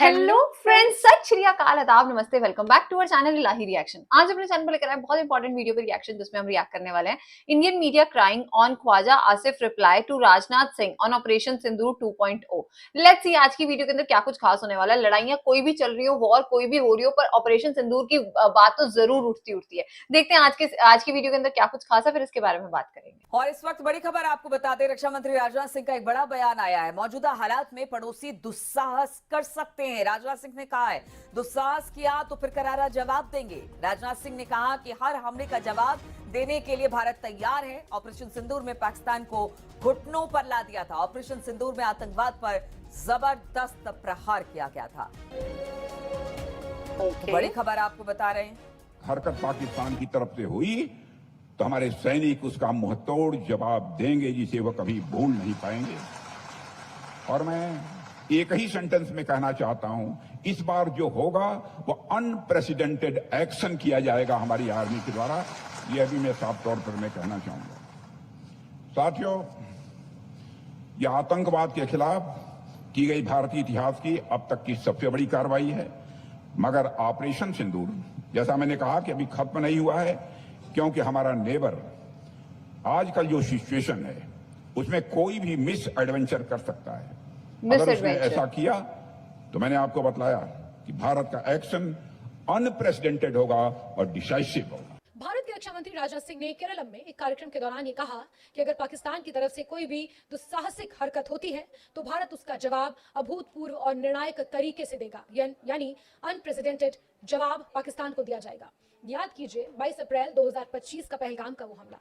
Hello friends, सत श्री अकाल, आदाब, नमस्ते, welcome back to our channel Ilahi reaction. आज अपने चैनल पर लेकर आए बहुत इंपॉर्टेंट वीडियो पे रिएक्शन, जिसमें हम रिएक्ट करने वाले हैं Indian media crying on Khawaja Asif reply to Rajnath Singh on operation Sindoor 2.0। Let's see आज की वीडियो के अंदर क्या कुछ खास होने वाला है। लड़ाइयां कोई भी चल रही हो, वॉर कोई भी हो रही हो, पर ऑपरेशन सिंदूर की बात तो जरूर उठती है। देखते हैं आज की वीडियो के अंदर क्या कुछ खास है, फिर इसके बारे में बात करेंगे। और इस वक्त बड़ी खबर आपको बता दें, रक्षा मंत्री राजनाथ सिंह का एक बड़ा बयान आया है। मौजूदा हालात में पड़ोसी दुस्साहस कर सकते हैं। राजनाथ सिंह ने कहा है, दुस्साहस किया तो फिर करारा जवाब देंगे। राजनाथ सिंह ने कहा कि हर हमले का जवाब देने के लिए भारत तैयार है। ऑपरेशन सिंदूर में पाकिस्तान को घुटनों पर ला दिया था। ऑपरेशन सिंदूर में आतंकवाद पर जबरदस्त प्रहार किया गया था। बड़ी खबर आपको बता रहे हैं, हरकत पाकिस्तान की तरफ से हुई तो हमारे सैनिक उसका मुंहतोड़ जवाब देंगे, जिसे वह कभी भूल नहीं पाएंगे। और मैं एक ही सेंटेंस में कहना चाहता हूं, इस बार जो होगा वो अनप्रेसिडेंटेड एक्शन किया जाएगा हमारी आर्मी के द्वारा। यह भी मैं साफ तौर पर मैं कहना चाहूंगा। साथियों, यह आतंकवाद के खिलाफ की गई भारतीय इतिहास की अब तक की सबसे बड़ी कार्रवाई है। मगर ऑपरेशन सिंदूर, जैसा मैंने कहा, कि अभी खत्म नहीं हुआ है, क्योंकि हमारा नेबर आजकल जो सिचुएशन है उसमें कोई भी मिस एडवेंचर कर सकता है। अगर उसने ऐसा किया तो मैंने आपको बतलाया कि भारत का एक्शन अनप्रेसिडेंटेड होगा और डिसाइसिव होगा। भारत के रक्षा मंत्री राजनाथ सिंह ने केरलम में एक कार्यक्रम के दौरान ये कहा कि अगर पाकिस्तान की तरफ से कोई भी दुस्साहसिक हरकत होती है तो भारत उसका जवाब अभूतपूर्व और निर्णायक तरीके से देगा, यानी अनप्रेसिडेंटेड जवाब पाकिस्तान को दिया जाएगा। याद कीजिए 22 अप्रैल 2025 का पहलगाम का वो हमला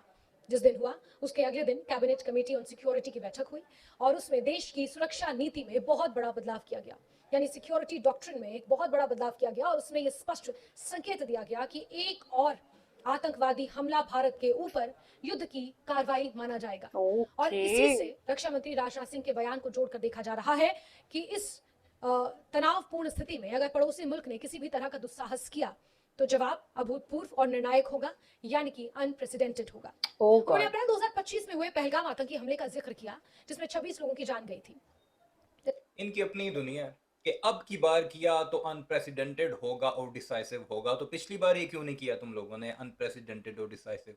जिस दिन हुआ, उसके अगले दिन कैबिनेट कमेटी ऑन सिक्योरिटी की बैठक हुई और उसमें देश की सुरक्षा नीति में बहुत बड़ा बदलाव किया गया, यानी सिक्योरिटी डॉक्ट्रिन में एक बहुत बड़ा बदलाव किया गया और उसमें यह स्पष्ट संकेत दिया गया कि एक और आतंकवादी हमला भारत के ऊपर युद्ध की कार्रवाई माना जाएगा। और इसी से रक्षा मंत्री राजनाथ सिंह के बयान को जोड़कर देखा जा रहा है कि इस तनावपूर्ण स्थिति में अगर पड़ोसी मुल्क ने किसी भी तरह का दुस्साहस किया तो जवाब अभूतपूर्व और निर्णायक होगा, यानी कि अनप्रेसिडेंटेड होगा। उन्होंने अप्रैल 2025 में हुए पहलगाम आतंकी हमले का जिक्र किया जिसमें 26 लोगों की जान गई थी। इनकी अपनी दुनिया कि अब की बार किया तो अनप्रेसिडेंटेड होगा और डिसाइसिव होगा। तो पिछली बार ये क्यों नहीं किया तुम लोगों ने अनप्रेसिडेंटेड और डिसाइसिव?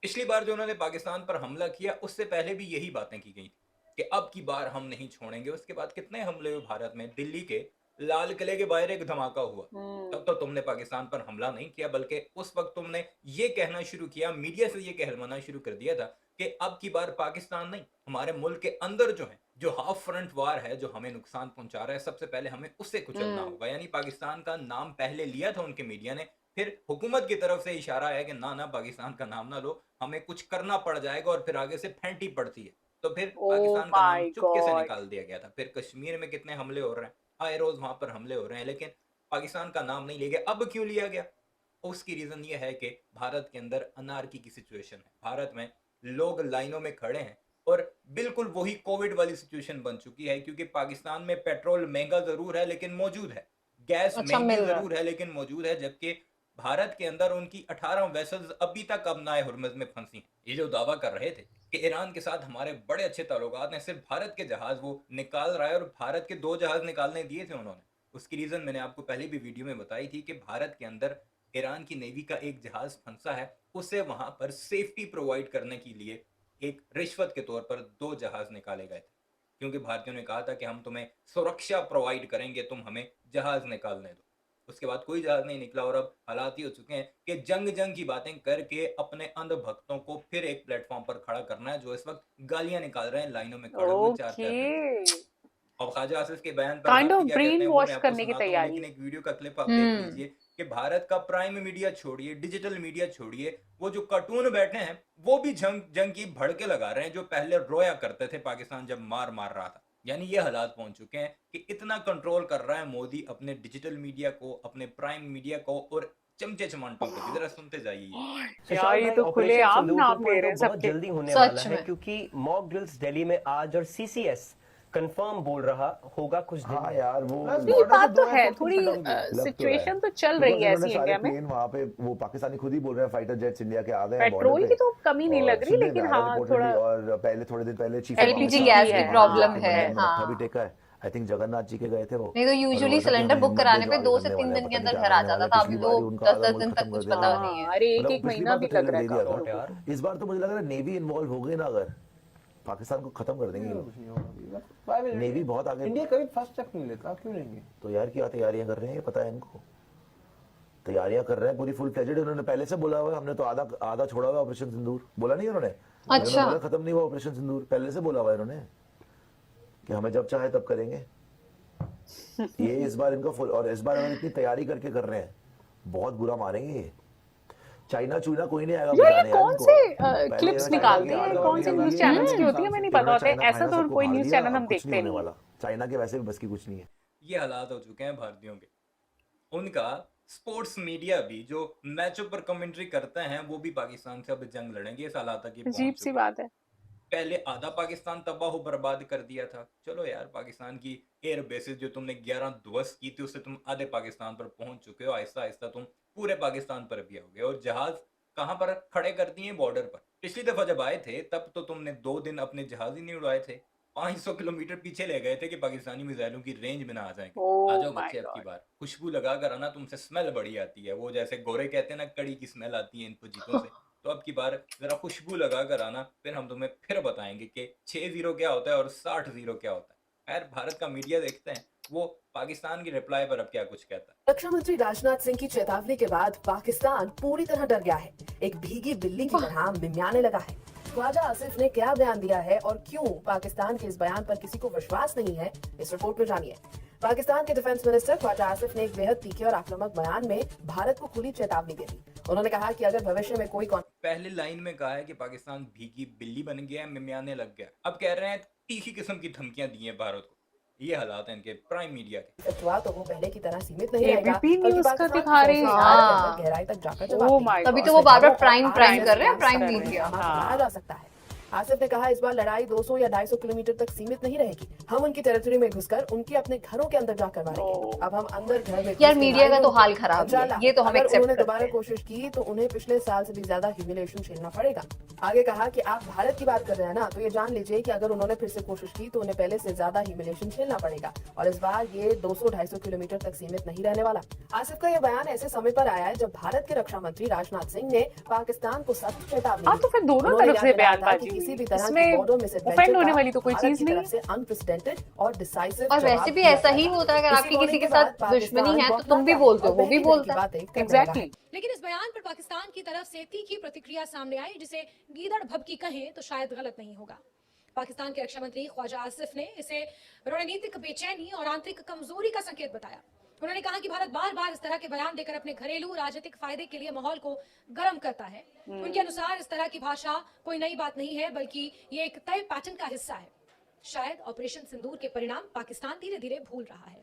पिछली बार जो उन्होंने पाकिस्तान पर हमला किया उससे पहले भी यही बातें की गई कि अब की बार हम नहीं छोड़ेंगे। उसके बाद कितने हमले हुए भारत में? दिल्ली के लाल किले के बाहर एक धमाका हुआ, तब तो तुमने पाकिस्तान पर हमला नहीं किया, बल्कि उस वक्त तुमने ये कहना शुरू किया, मीडिया से ये कहलवाना शुरू कर दिया था कि अब की बार पाकिस्तान नहीं, हमारे मुल्क के अंदर जो है, जो हाफ फ्रंट वार है, जो हमें नुकसान पहुंचा रहा है, सबसे पहले हमें उससे कुचलना होगा। यानी पाकिस्तान का नाम पहले लिया था उनके मीडिया ने, फिर हुकूमत की तरफ से इशारा है कि ना पाकिस्तान का नाम ना लो, हमें कुछ करना पड़ जाएगा, और फिर आगे से फेंटी पड़ती है। तो फिर पाकिस्तान का नाम चुपके से निकाल दिया गया था। फिर कश्मीर में कितने हमले हो रहे हैं, आए रोज वहां पर हमले हो रहे हैं, लेकिन पाकिस्तान का नाम नहीं लिया गया। अब क्यों लिया गया? उसकी रीजन ये है कि भारत के अंदर अनार्की की सिचुएशन है। भारत में लोग लाइनों में खड़े हैं और बिल्कुल वही कोविड वाली सिचुएशन बन चुकी है, क्योंकि पाकिस्तान में पेट्रोल महंगा जरूर है लेकिन मौजूद है, गैस महंगी जरूर है लेकिन मौजूद है, जबकि भारत के अंदर उनकी 18 वेसल्स अभी तक अबनाए हुर्मुज में फंसी हैं। ये जो दावा कर रहे थे कि ईरान के साथ हमारे बड़े अच्छे ताल्लुकात हैं, सिर्फ भारत के जहाज वो निकाल रहा है, और भारत के 2 जहाज निकालने दिए थे उन्होंने। उसकी रीजन मैंने आपको पहले भी वीडियो में बताई थी कि भारत के अंदर ईरान की नेवी का एक जहाज फंसा है, उसे वहां पर सेफ्टी प्रोवाइड करने के लिए एक रिश्वत के तौर पर 2 जहाज निकाले गए थे, क्योंकि भारतीयों ने कहा था कि हम तुम्हें सुरक्षा प्रोवाइड करेंगे, तुम हमें जहाज निकालने दो। उसके बाद कोई जहाज नहीं निकला, और अब हालात ये हो चुके हैं कि जंग की बातें करके अपने अंध भक्तों को फिर एक प्लेटफॉर्म पर खड़ा करना है, जो इस वक्त गालियां निकाल रहे हैं लाइनों में खड़े हुए 4-4 घंटे। और ख्वाजा आसिफ के बयान पर काइंड ऑफ क्या कहते ब्रेन हैं वो वॉश मैं आपको करने की सुनाता हूं, तैयारी। लेकिन एक वीडियो का क्लिप आप देख लीजिए कि भारत का प्राइम मीडिया छोड़िए, डिजिटल मीडिया छोड़िए, वो जो कार्टून बैठे हैं वो भी जंग की भड़के लगा रहे हैं, जो पहले रोया करते थे पाकिस्तान जब मार रहा था। यानी ये हालात पहुंच चुके हैं कि इतना कंट्रोल कर रहा है मोदी अपने डिजिटल मीडिया को, अपने प्राइम मीडिया को, और चमचे चमांटों को भी। जरा सुनते जाइए। यार ये तो खुले आम नाम ले रहे हैं बहुत सबके। जल्दी होने वाला है, क्योंकि मॉक ड्रिल्स दिल्ली में आज और सीसीएस कंफर्म बोल रहा होगा कुछ दिन। हाँ यार, वो ये बात तो है, थोड़ी सिचुएशन तो चल रही है ऐसी इंडिया में। वहाँ पे वो पाकिस्तानी खुद ही बोल रहे हैं फाइटर जेट्स इंडिया के आ गए हैं, पेट्रोल की तो कमी नहीं लग रही, लेकिन हाँ थोड़ा और पहले थोड़े दिन पहले चीफ एलपीजी गैस की प्रॉब्लम है। मत्था भी टेका है। आई थिंक जगन्नाथ जी के गए थे वो। नहीं तो और यूजुअली बोला था कि सिलेंडर हमें बुक हिम्मत कराने दे पे जो 2 आगे से करने 3 वाले हैं, दिन के पता नहीं अंदर क्या घर आ करने जाता वाले। था, पिछली अभी बार तो ही उनका आधा 10-10 मुल्क दिन तक खत्म कर कुछ दिया पता था। नहीं है। अरे एक एक पिछली महीना बार भी तो लग ट्रेलर रहा दे है दिया कारों था, को। इस बार तो मुझे लग रहा है नेवी इन्वॉल्व हो गई ना, अगर पाकिस्तान को खत्म कर देंगे ये लोग। नेवी बहुत आगे। इंडिया कभी फर्स्ट स्टेप नहीं लेता, क्यों लेंगे? तो यार क्या तैयारियां कर रहे हैं, ये पता है इनको, तैयारियां कर रहे हैं पूरी फुल फ्लेजेड। उन्होंने पहले से बोला हुआ है, हमने तो आधा आधा छोड़ा हुआ ऑपरेशन सिंदूर, बोला नहीं उन्होंने? अच्छा। बोला खत्म नहीं हुआ ऑपरेशन सिंदूर, पहले से बोला हुआ है इन्होंने कि हमें जब चाहे तब करेंगे। ये इस बार इनको फुल, और इस बार अगर इतनी तैयारी करके कर रहे हैं, बहुत बुरा मारेंगे ये। चाइना चूना कोई नहीं आएगा ये बचाने यार कौन इनको। से पहले क्लिप्स चाइना निकालते की हैं, आग कौन से लगी न्यूज है, चैनल्स की होती है, इन्होंने मैं नहीं पता होते। चाइना ऐसा फाइनल तो सबको कोई खा न्यूज लिया, चैनल अब हम कुछ नहीं देखते होने नहीं। वाला। चाइना के वैसे भी बस की कुछ नहीं है। ये हालात हो चुके हैं भारतीयों के। उनका स्पोर्ट्स मीडिया भी जो मैचों पर कमेंट्री करते हैं वो भी पाकिस्तान से अब जंग लड़ेंगे, इस हालात तक ये अजीब पहुंच सी चुके हैं। बात है। पहले आधा पाकिस्तान तबाह बर्बाद कर दिया था, चलो यार पाकिस्तान की एयर बेसिस जो तुमने 11 ध्वस्त की थी उससे तुम आधे पाकिस्तान पर पहुंच चुके हो, आहिस्ता आहिस्ता तुम पूरे पाकिस्तान पर भी आओगे। और जहाज कहां पर खड़े कर दिए? बॉर्डर पर। पिछली दफा जब आए थे तब तो तुमने 2 दिन अपने जहाज ही नहीं उड़ाए थे, 500 किलोमीटर पीछे ले गए थे कि पाकिस्तानी मिसाइलों की रेंज में ना आ जाएंगे। आ ओह जाओ माय बच्चे, अब की गॉड। बार खुशबू लगा कर आना, तुमसे स्मेल बड़ी आती है, वो जैसे गोरे कहते हैं ना कड़ी की स्मेल आती है इन फजीतों से। तो अब की बार जरा खुशबू लगा कर आना, फिर हम तुम्हें फिर बताएंगे कि 6-0 क्या होता है और 60-0 क्या होता है। खैर भारत का मीडिया देखते हैं वो पाकिस्तान की रिप्लाई पर अब क्या कुछ कहता है। रक्षा मंत्री राजनाथ सिंह की चेतावनी के बाद पाकिस्तान पूरी तरह डर गया है। एक भीगी बिल्ली की तरह मिमियाने लगा है। ख्वाजा आसिफ ने क्या बयान दिया है और क्यों पाकिस्तान के इस बयान पर किसी को विश्वास नहीं है, इस रिपोर्ट में जानिए। पाकिस्तान के डिफेंस मिनिस्टर ख्वाजा आसिफ ने एक बेहद तीखे और आक्रामक बयान में भारत को खुली चेतावनी दे दी। उन्होंने कहा कि अगर भविष्य में कोई पहले लाइन में कहा है कि पाकिस्तान भीगी बिल्ली बन गया है, मिमियाने लग गया। अब कह रहे हैं तीखी किस्म की धमकियां दी हैं भारत को। ये हालात हैं इनके प्राइम मीडिया के। कॉन्फ्लिक्ट हुआ तो वो पहले की तरह सीमित नहीं ये रहेगा, ABP बल्कि न्यूज़ का पाकिस्तान दिखा रहे हैं। की हाँ। गहराई तक जाकर Oh जवाब my देगी। तभी God. तो वो बार बार और प्राइम आगे कर रहे हैं, प्राइम कर दे रहे दिया। हैं, हाँ। बनाया जा सकता है। आसिफ ने कहा इस बार लड़ाई 200 या 250 किलोमीटर तक सीमित नहीं रहेगी। हम उनकी टेरिटरी में घुसकर उनके अपने घरों के अंदर जाकर मारेंगे। अब हम अंदर घर में यार घुस के मीडिया का तो मारेंगे। हाल खराब है, इंशाल्लाह, ये तो हम अगर एक्सेप्ट उन्होंने करते दोबारा हैं। कोशिश की तो उन्हें पिछले साल से भी ज्यादा ह्यूमिलेशन झेलना पड़ेगा। आगे कहा कि आप भारत की बात कर रहे हैं ना, तो ये जान लीजिए कि अगर उन्होंने फिर से कोशिश की तो उन्हें पहले से ज्यादा ह्यूमिलेशन झेलना पड़ेगा। और इस बार ये 200-250 किलोमीटर तक सीमित नहीं रहने वाला। आसिफ का यह बयान ऐसे समय पर आया है जब भारत के रक्षा मंत्री राजनाथ सिंह ने पाकिस्तान को सख्त चेतावनी हाँ, तो फिर दोनों उन्होंने तरफ से याद दिलाया था बयानबाजी कि किसी हुई। भी तरह इसमें की border misadventure offend होने का वाली तो कोई भारत चीज की नहीं तरफ से unprecedented और decisive और वैसे जवाब भी दिया ऐसा ही जाएगा। होता है, अगर इसी आपकी warning किसी के के बाद साथ दुश्मनी है तो पाकिस्तान तुम भी बौखलाता बोलते हो, और वो भी बहरी बोलता की है। बातें करने लगा एग्जैक्टली। है। लेकिन इस बयान पर पाकिस्तान की तरफ से तीखी प्रतिक्रिया सामने आई, जिसे गीदड़ भभकी कहें तो शायद गलत नहीं होगा। पाकिस्तान के रक्षा मंत्री ख्वाजा आसिफ ने इसे रणनीतिक बेचैनी और आंतरिक कमजोरी का संकेत बताया। उन्होंने कहा कि भारत बार बार इस तरह के बयान देकर अपने घरेलू राजनीतिक फायदे के लिए माहौल को गर्म करता है। उनके अनुसार इस तरह की भाषा कोई नई बात नहीं है, बल्कि ये एक तय पैटर्न का हिस्सा है। शायद ऑपरेशन सिंदूर के परिणाम पाकिस्तान धीरे धीरे भूल रहा है।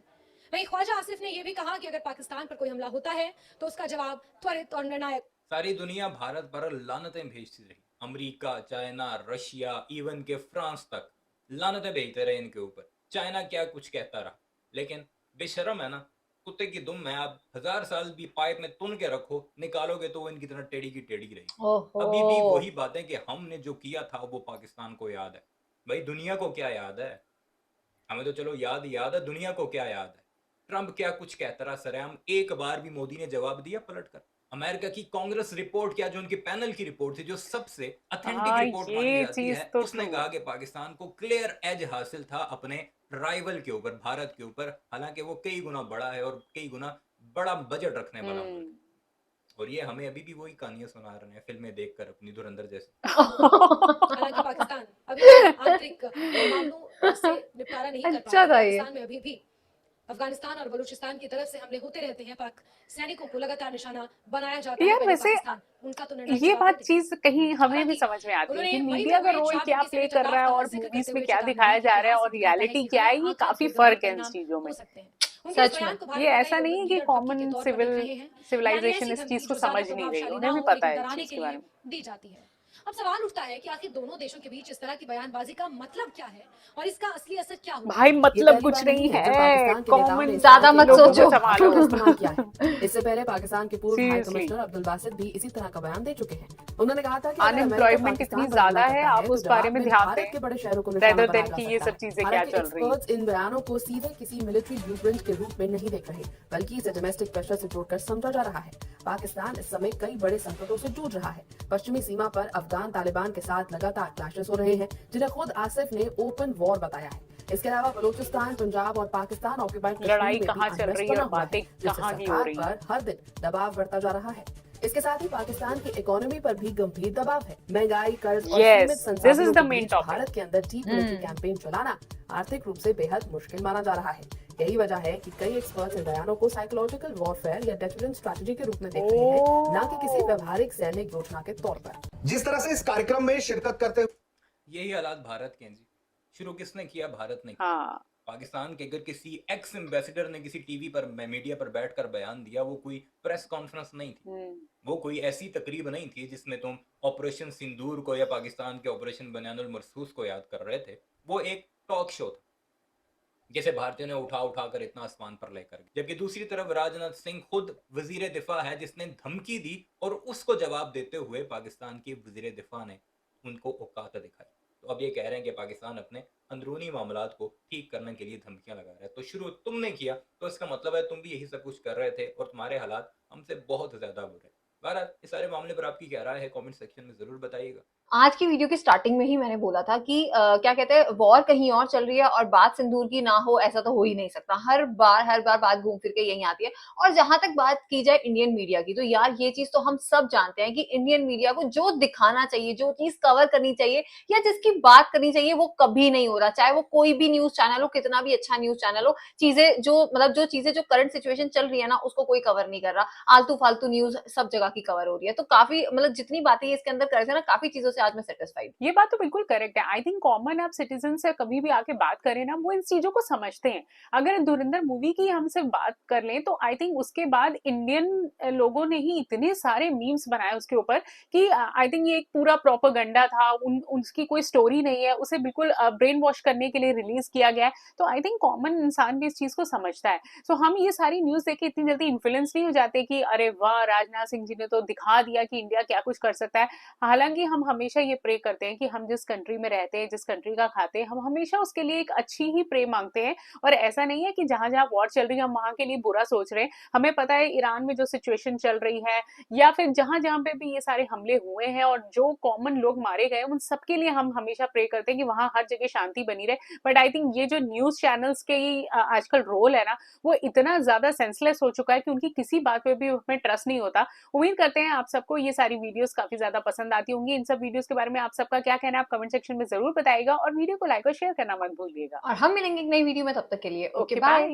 वहीं ख्वाजा आसिफ ने यह भी कहा कि अगर पाकिस्तान पर कोई हमला होता है तो उसका जवाब त्वरित और निर्णायक। सारी दुनिया भारत पर लानतें भेजती रही, अमेरिका, चाइना, रशिया, इवन के फ्रांस तक लानतें भेजते रहे इनके ऊपर। चाइना क्या कुछ कहता रहा, लेकिन बेशरम है ना, कुत्ते की दुम में आप 1000 साल भी पाइप में तुन के रखो, निकालोगे तो वो इनकी तरह टेढ़ी की टेढ़ी रहेगी। ओहो। अभी भी वही बातें कि हमने जो किया था वो पाकिस्तान को याद है। भाई दुनिया को क्या याद है? हमें तो चलो याद है, दुनिया को क्या याद है? ट्रंप क्या कुछ कहता रहा सरेआम, एक बार भी मोदी ने जवाब दिया पलटकर? अमेरिका की कांग्रेस रिपोर्ट क्या, जो उनके पैनल की रिपोर्ट थी, जो सबसे ऑथेंटिक हाँ, रिपोर्ट ये मानी जाती चीज है, तो उसने true कहा कि पाकिस्तान को क्लियर एज हासिल था अपने राइवल के ऊपर, भारत के ऊपर। हालांकि वो कई गुना बड़ा है और कई गुना बड़ा बजट रखने वाला मुल्क। और ये हमें अभी भी वही कहानियां सुना रहे हैं फिल्में देखकर अपनी धुरंधर जैसे। हालांकि पाकिस्तान अभी आंतरिक मामलों से निपटारा नहीं कर अच्छा पा था रहा। ये। पाकिस्तान में अभी भी अफगानिस्तान और बलूचिस्तान की तरफ से हमले होते रहते हैं। पाक सैनिकों को लगातार निशाना बनाया जाता है। यार पहले वैसे पाकिस्तान उनका तो निर्णय ये जवाब बात देती है। चीज कहीं हमें भी हालांकि समझ में आती है कि उन्होंने मीडिया का वहीं रोल पर क्या चाबुक प्ले किसी कर रहा है जगह और का जिक्र मूवीज करते में हुए क्या चेतावनी दिखाया दी जा कि रहा है और इतिहास में रियलिटी बताया क्या है, कि ये आंख के काफी गंभीर फर्क है इन परिणाम चीजों में। हो सकते हैं। उनके सच इस में। बयान को भारत ये में ऐसा कई नहीं है लोग कि लीडर भक्ति कॉमन के तौर पर देख रहे हैं। यानी सिविलाइजेशन ऐसी इस चीज धमकी को जो ज्यादा समझ नहीं रही, प्रभावशाली उन्हें ना भी हो, पता लेकिन है इस डराने चीज के के बारे लिए में। दी जाती है। अब सवाल उठता है कि आखिर दोनों देशों के बीच इस तरह की बयानबाजी का मतलब क्या है और इसका असली असर क्या होगा। भाई ये मतलब पहली कुछ बार नहीं जब है, पाकिस्तान के नेताओं कॉमन ने इस ज्यादा तरह मत के लोगों सोचो। को संभालो। का इस्तेमाल किया है। इससे पहले पाकिस्तान के पूर्व high Seriously. Commissioner Abdul Basit भी इसी तरह का बयान दे चुके हैं। उन्होंने कहा था कि अगर अमेरिका अनएम्प्लॉयमेंट पाकिस्तान इतनी पर हमला ज्यादा है, करता आप तो उस बारे जवाब में में ध्यान भारत दें के बड़े शहरों को निशाना rather बनाया than जा कि ये सकता सब है। चीजें क्या हालांकि चल रही हैं। एक्सपर्ट्स इन बयानों को सीधे किसी मिलिट्री ब्लूप्रिंट के रूप में नहीं देख रहे, बल्कि इसे डोमेस्टिक प्रेशर से जोड़कर समझा जा रहा है। पाकिस्तान इस समय कई बड़े संकटों से जूझ रहा है। पश्चिमी सीमा पर अफगान तालिबान के साथ लगातार क्लैशेस हो रहे हैं, जिन्हें खुद आसिफ ने ओपन वॉर बताया है। इसके अलावा बलूचिस्तान, पंजाब और पाकिस्तान ऑक्यूपाइड कश्मीर लड़ाई में भी कहाँ चल अनरेस्ट रही है बना और हुआ है, बातें जिससे कहाँ की हो सरकार रही पर हर दिन दबाव बढ़ता जा रहा है। इसके साथ ही पाकिस्तान की इकोनॉमी पर भी गंभीर दबाव है। महंगाई, कर्ज और Yes, सीमित this is संसाधनों the के main बीच topic. भारत के अंदर डीप मिलिट्री कैंपेन चलाना आर्थिक रूप से बेहद मुश्किल माना जा रहा है। यही वजह है कि कई एक्सपर्ट्स इन बयानों को साइकोलॉजिकल वॉरफेयर या डेटरेंट स्ट्रैटेजी के रूप में देख रहे हैं, न कि किसी व्यवहारिक सैनिक योजना के तौर पर। जिस तरह से इस कार्यक्रम में शिरकत करते यही हालात भारत के हैं जी। शुरू किसने किया? भारत ने किया। हाँ, पाकिस्तान के अगर किसी एक्स एम्बेसडर ने किसी टीवी पर मीडिया पर बैठकर बयान दिया, वो कोई प्रेस कॉन्फ्रेंस नहीं थी, वो कोई ऐसी तकरीब नहीं थी जिसमें तुम ऑपरेशन सिंदूर को या पाकिस्तान के ऑपरेशन बयानुल मरसूस को याद कर रहे थे। वो एक टॉक शो था जिसे भारतीयों ने उठा उठा कर इतना आसमान पर लेकर गए। जबकि दूसरी तरफ राजनाथ सिंह खुद वजीर दिफा है जिसने धमकी दी और उसको जवाब देते हुए पाकिस्तान के वजीर दिफा ने उनको औकात दिखाई। तो अब ये कह रहे हैं कि पाकिस्तान अपने अंदरूनी मामलात को ठीक करने के लिए धमकियां लगा रहा है। तो शुरू तुमने किया तो इसका मतलब है तुम भी यही सब कुछ कर रहे थे और तुम्हारे हालात हमसे बहुत ज्यादा बुरे। बहरहाल इस सारे मामले पर आपकी क्या राय है, कमेंट सेक्शन में जरूर बताइएगा। आज की वीडियो की स्टार्टिंग में ही मैंने बोला था कि क्या कहते हैं, वॉर कहीं और चल रही है और बात सिंदूर की ना हो, ऐसा तो हो ही नहीं सकता। हर बार बात घूम फिर के यहीं आती है। और जहां तक बात की जाए इंडियन मीडिया की, तो यार ये चीज तो हम सब जानते हैं कि इंडियन मीडिया को जो दिखाना चाहिए, जो चीज कवर करनी चाहिए या जिसकी बात करनी चाहिए, वो कभी नहीं हो रहा। चाहे वो कोई भी न्यूज चैनल हो, कितना भी अच्छा न्यूज चैनल हो, चीजें जो चीजें जो करंट सिचुएशन चल रही है ना, उसको कोई कवर नहीं कर रहा। आलतू फालतू न्यूज सब जगह की कवर हो रही है। तो काफी जितनी बातें इसके अंदर कर रहे थे ना, काफी चीजों से आज मैं सेटिस्फाइड। ये बात तो बिल्कुल करेक्ट है। आई थिंक कॉमन आप सिटीजन से कभी भी आके बात करें ना, वो इन चीजों को समझते हैं। अगर धुरंधर मूवी की हम सिर्फ बात कर लें तो आई थिंक उसके बाद इंडियन लोगों ने ही इतने सारे मीम्स बनाए उसके ऊपर कि आई थिंक ये एक पूरा प्रोपेगेंडा था, उसकी कोई स्टोरी नहीं है, उसे बिल्कुल ब्रेन वॉश करने के लिए रिलीज किया गया है। तो आई थिंक कॉमन इंसान भी इस चीज को समझता है। सो हम ये सारी न्यूज देख के इतनी जल्दी इन्फ्लुएंस नहीं हो जाते कि अरे वाह, राजनाथ सिंह जी ने तो दिखा दिया कि इंडिया क्या कुछ कर सकता है। हालांकि हम हमेशा ये प्रे करते हैं कि हम जिस कंट्री में रहते हैं, जिस कंट्री का खाते हैं, हम हमेशा उसके लिए एक अच्छी ही प्रे मांगते हैं। और ऐसा नहीं है कि जहां जहां वॉर चल रही है हम वहां के लिए बुरा सोच रहे हैं। हमें पता है ईरान में जो सिचुएशन चल रही है या फिर जहां जहां पे भी ये सारे हमले हुए हैं और जो कॉमन लोग मारे गए, उन सबके लिए हम हमेशा प्रे करते हैं कि वहां हर जगह शांति बनी रहे। बट आई थिंक ये जो न्यूज चैनल्स के आजकल रोल है ना, वो इतना ज्यादा सेंसलेस हो चुका है कि उनकी किसी बात पे भी हमें ट्रस्ट नहीं होता। उम्मीद करते हैं आप सबको ये सारी वीडियोस काफी ज्यादा पसंद आती होंगी। इन सब वीडियोस के बारे में आप सबका क्या कहना है, आप कमेंट सेक्शन में जरूर बताइएगा और वीडियो को लाइक और शेयर करना मत भूलिएगा। और हम मिलेंगे एक नई वीडियो में, तब तक के लिए ओके Okay, बाय। bye.